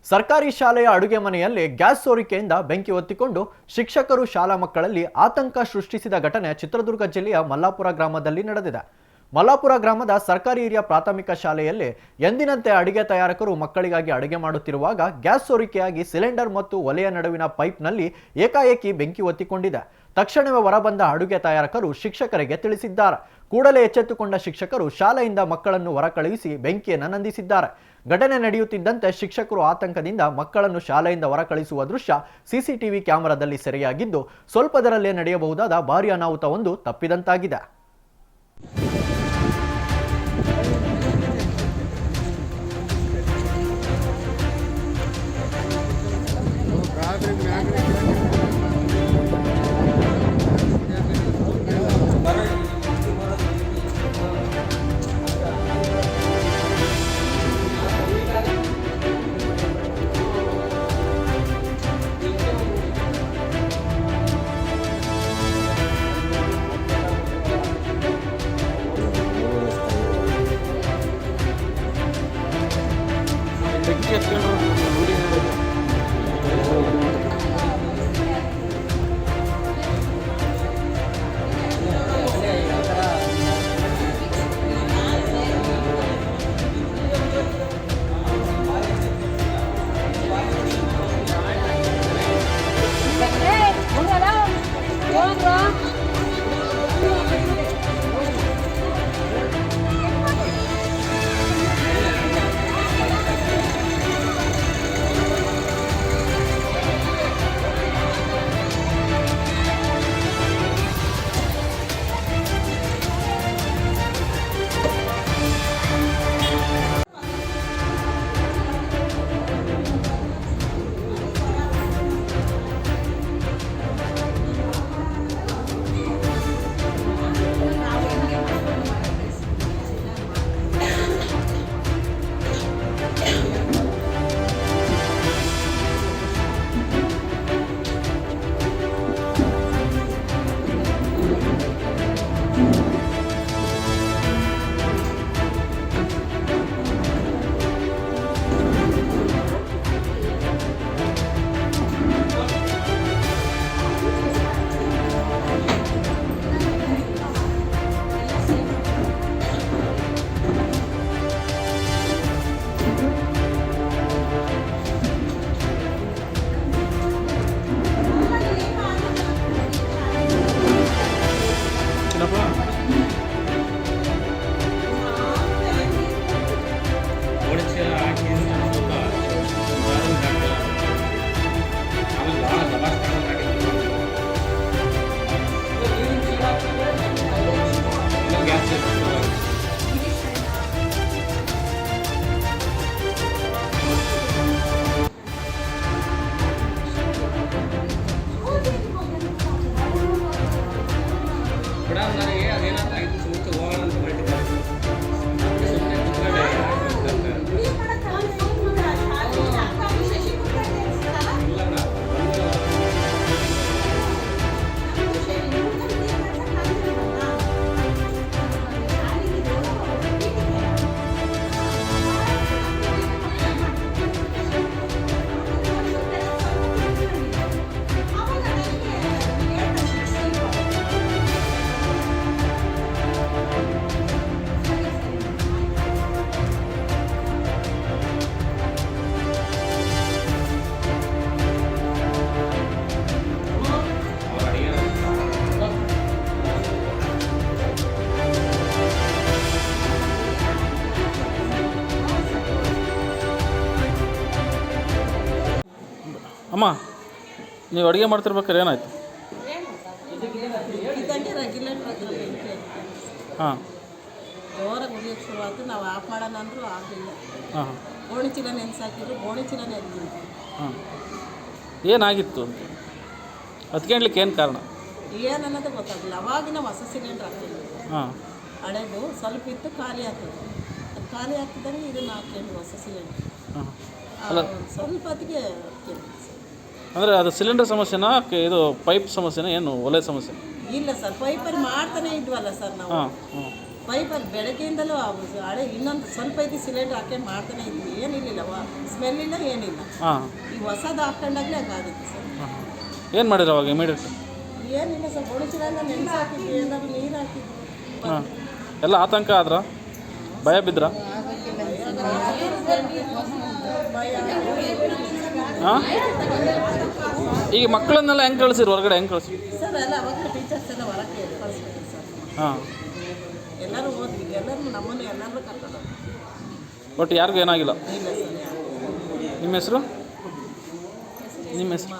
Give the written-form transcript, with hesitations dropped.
ಸರ್ಕಾರಿ ಶಾಲೆಯ ಅಡುಗೆ ಮನೆಯಲ್ಲಿ ಗ್ಯಾಸ್ ಸೋರಿಕೆಯಿಂದ ಬೆಂಕಿ ಹೊತ್ತಿಕೊಂಡು ಶಿಕ್ಷಕರು ಶಾಲಾ ಮಕ್ಕಳಲ್ಲಿ ಆತಂಕ ಸೃಷ್ಟಿಸಿದ ಘಟನೆ ಚಿತ್ರದುರ್ಗ ಜಿಲ್ಲೆಯ ಮಲ್ಲಾಪುರ ಗ್ರಾಮದಲ್ಲಿ ನಡೆದಿದೆ. ಮಲ್ಲಾಪುರ ಗ್ರಾಮದ ಸರ್ಕಾರಿ ಹಿರಿಯ ಪ್ರಾಥಮಿಕ ಶಾಲೆಯಲ್ಲಿ ಎಂದಿನಂತೆ ಅಡುಗೆ ತಯಾರಕರು ಮಕ್ಕಳಿಗಾಗಿ ಅಡುಗೆ ಮಾಡುತ್ತಿರುವಾಗ ಗ್ಯಾಸ್ ಸೋರಿಕೆಯಾಗಿ ಸಿಲಿಂಡರ್ ಮತ್ತು ಒಲೆಯ ನಡುವಿನ ಪೈಪ್ನಲ್ಲಿ ಏಕಾಏಕಿ ಬೆಂಕಿ ಹೊತ್ತಿಕೊಂಡಿದೆ. ತಕ್ಷಣವೇ ಹೊರಬಂದ ಅಡುಗೆ ತಯಾರಕರು ಶಿಕ್ಷಕರಿಗೆ ತಿಳಿಸಿದ್ದಾರೆ. ಕೂಡಲೇ ಎಚ್ಚೆತ್ತುಕೊಂಡ ಶಿಕ್ಷಕರು ಶಾಲೆಯಿಂದ ಮಕ್ಕಳನ್ನು ಹೊರಕಳುಹಿಸಿ ಬೆಂಕಿಯನ್ನು ನಂದಿಸಿದ್ದಾರೆ. ಘಟನೆ ನಡೆಯುತ್ತಿದ್ದಂತೆ ಶಿಕ್ಷಕರು ಆತಂಕದಿಂದ ಮಕ್ಕಳನ್ನು ಶಾಲೆಯಿಂದ ಹೊರಕಳಿಸುವ ದೃಶ್ಯ ಸಿಸಿಟಿವಿ ಕ್ಯಾಮೆರಾದಲ್ಲಿ ಸೆರೆಯಾಗಿದ್ದು, ಸ್ವಲ್ಪದರಲ್ಲೇ ನಡೆಯಬಹುದಾದ ಭಾರೀ ಅನಾಹುತವೊಂದು ತಪ್ಪಿದಂತಾಗಿದೆ. ಅಮ್ಮ, ನೀವು ಅಡುಗೆ ಮಾಡ್ತಿರ್ಬೇಕಾದ್ರೆ ಏನಾಯ್ತು? ಹಾಂ, ಜೋರಾಗಿ ಉರಿಯೋಕ್ಕೆ ಶುರುವಾಯ್ತು. ನಾವು ಆಫ್ ಮಾಡೋಣ ಅಂದರೂ ಆಗಲಿಲ್ಲ. ಹಾಂ, ಗೋಣಿ ಚೀಲ ನೆನೆಸಾಕಿದ್ರು, ಗೋಣಿ ಚೀಲನೇ ಎತ್ತಿಲ್ಲ. ಹಾಂ, ಏನಾಗಿತ್ತು ಅಂತ ಹತ್ಕೊಂಡ್ಲಿಕ್ಕೆ ಏನು ಕಾರಣ? ಏನು ಅನ್ನೋದು ಗೊತ್ತಾಗಲಿಲ್ಲ. ಅವಾಗಿನ ಹೊಸ ಸಿಲಿಂಡ್ರ್ ಹಾಕಿಲ್ಲ. ಹಾಂ, ಹಳೇದು ಸ್ವಲ್ಪ ಇತ್ತು, ಖಾಲಿ ಆಗ್ತದೆ. ಅದು ಖಾಲಿ ಆಗ್ತಿದ್ದಂಗೆ ಇದನ್ನು ಹಾಕ್ಕೊಂಡು ಹೊಸ ಸಿಲಿಂಡ್ರ್. ಹಾಂ, ಸ್ವಲ್ಪ ಹೊತ್ತಿಗೆ ಅಂದರೆ ಅದು ಸಿಲಿಂಡರ್ ಸಮಸ್ಯೆನಾ, ಇದು ಪೈಪ್ ಸಮಸ್ಯೆನಾ, ಏನು ಒಲೆ ಸಮಸ್ಯೆ? ಇಲ್ಲ ಸರ್, ಪೈಪಲ್ಲಿ ಮಾಡ್ತಾನೆ ಇದ್ವಲ್ಲ ಸರ್ ನಾವು. ಪೈಪಲ್ಲಿ ಬೆಳಗ್ಗೆಯಿಂದಲೂ ಹಳೆ ಇನ್ನೊಂದು ಸ್ವಲ್ಪ ಐತಿ ಸಿಲಿಂಡರ್ ಹಾಕೊಂಡು ಮಾಡ್ತಾನೆ ಇದ್ವಿ, ಏನಿರಲಿಲ್ಲವ, ಸ್ಮೆಲ್ ಇಲ್ಲ ಏನಿಲ್ಲ. ಹಾಂ ಈಗ ಹೊಸದು ಹಾಕೊಂಡಾಗಲೇ ಹಂಗಾಗುತ್ತೆ ಸರ್. ಏನು ಮಾಡಿರಿ ಅವಾಗ ಇಮಿಡಿಯೇಟ್? ಏನಿಲ್ಲ ಸರ್, ಒಣಚಿರಂಗ ನೆನೆಸಿ ಹಾಕಿದ್ವಿ, ಎಲ್ಲರೂ ನೀರು ಹಾಕಿದ್ವಿ. ಹಾಂ ಎಲ್ಲ ಆತಂಕ ಆದ್ರ? ಭಯ ಬಿದ್ರಾ? ಹಾಂ ಈಗ ಮಕ್ಕಳನ್ನೆಲ್ಲ ಹೆಂಗೆ ಕಳಿಸಿರಿ ಹೊರಗಡೆ? ಹೆಂಗೆ ಕಳಿಸಿ ಸರ್ ಎಲ್ಲ ಅವಾಗಲೇ ಟೀಚರ್ಸ್ ಎಲ್ಲ ಹೊರಗೆ ಕಳಿಸ್ಬೇಕು ಸರ್. ಹಾಂ ಎಲ್ಲರೂ ಓದ್ವಿ, ಎಲ್ಲರೂ ನಮ್ಮನ್ನು ಎಲ್ಲರೂ ಕರ್ಕೊಂಡು ಬಟ್ ಯಾರಿಗೂ ಏನಾಗಿಲ್ಲ. ಇಲ್ಲ ಸರ್. ನಿಮ್ಮ ಹೆಸರು? ನಿಮ್ಮ ಹೆಸರು?